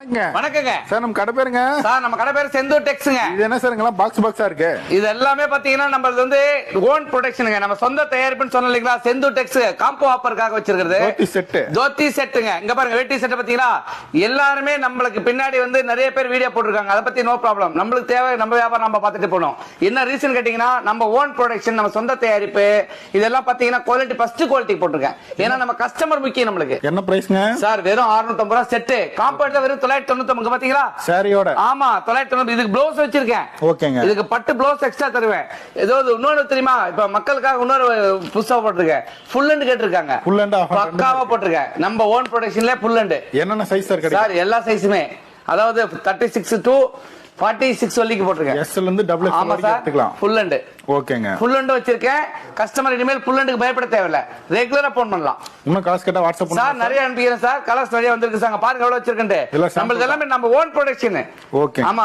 வணக்கங்க சார். நம்ம கடை பேருங்க சார். நம்ம கடை பேரு செந்தூர் டெக்ஸ்ங்க. இது என்ன சார் பாக்ஸ் பாக்ஸா இருக்கு? இது எல்லாமே பாத்தீங்கன்னா நம்மளது வந்து ஓன் ப்ரொடக்ஷனுங்க. நம்ம சொந்த தயாரிப்புன்னு சொன்ன இல்லீங்களா, செந்தூர் டெக்ஸ் காம்போ ஆஃபருக்காக வச்சிருக்கிறது ஜோதி செட்டுங்க. இங்க பாருங்க, வேட்டி செட் பாத்தீங்களா, எல்லாருமே நம்மளுக்கு பின்னாடி வந்து நிறைய பேர் வீடியோ போட்டுருக்காங்க. அதை பத்தி நோ ப்ராப்ளம். நம்மளுக்கு தேவை நம்ம வியாபாரம் நம்ம பார்த்துட்டு போனோம். என்ன ரீசன் கேட்டீங்கன்னா, நம்ம ஓன் ப்ரொடக்ஷன், நம்ம சொந்த தயாரிப்பு, இதெல்லாம் பாத்தீங்கன்னா குவாலிட்டி ஃபர்ஸ்ட் குவாலிட்டி போட்டுருக்கேன். ஏன்னா நம்ம கஸ்டமர் முக்கியம் நம்மளுக்கு. என்ன பிரைஸ்ங்க சார்? வெறும் 650 ரூபாய் செட்டு. காம்போ எடுத்தா வெறும் 999 பாத்தீங்களா சாரியோட? ஆமா, 999. இதுக்கு ப்ளவுஸ் வச்சிருக்கேன். ஓகேங்க. இதுக்கு பட்டு ப்ளவுஸ் எக்ஸ்ட்ரா தருவேன். ஏதோ இன்னொரு தெரியுமா, இப்ப மக்களுக்காக இன்னொரு புதுசா போட்டிருக்கேன். ஃபுல் ஹேண்ட் கேட்டிருக்காங்க. ஃபுல் ஹேண்ட் பக்காவா போட்டிருக்கேன். நம்ம ஓன் ப்ரொடக்ஷன்ல ஃபுல் ஹேண்ட். என்னென்ன சைஸ் சார் கிடைக்கும்? சார் எல்லா சைஸுமே, அதாவது 36 to 46 வரைக்கும் போட்டிருக்கேன். S ல இருந்து டபுள் எக்ஸ் வரைக்கும் எடுத்துக்கலாம். Full hand. ஓகேங்க. ஃபுல் ஹேண்ட் வச்சிருக்கேன். கஸ்டமர் இனிமேல் ஃபுல் ஹேண்டுக்கு பயப்பட தேவையில்ல. ரெகுலரா போன் பண்ணலாம். இன்னும் காசு கேட்டா வாட்ஸ்அப் பண்ணுங்க சார். நிறைய அனுப்பிக்கிறேன் சார். கலர்ஸ் நிறைய வந்திருக்கு சார். பாருங்க எவ்வளவு வச்சிருக்கேன். நம்மளது எல்லாமே நம்ம ஓன் ப்ரொடக்ஷன். ஓகே. ஆமா.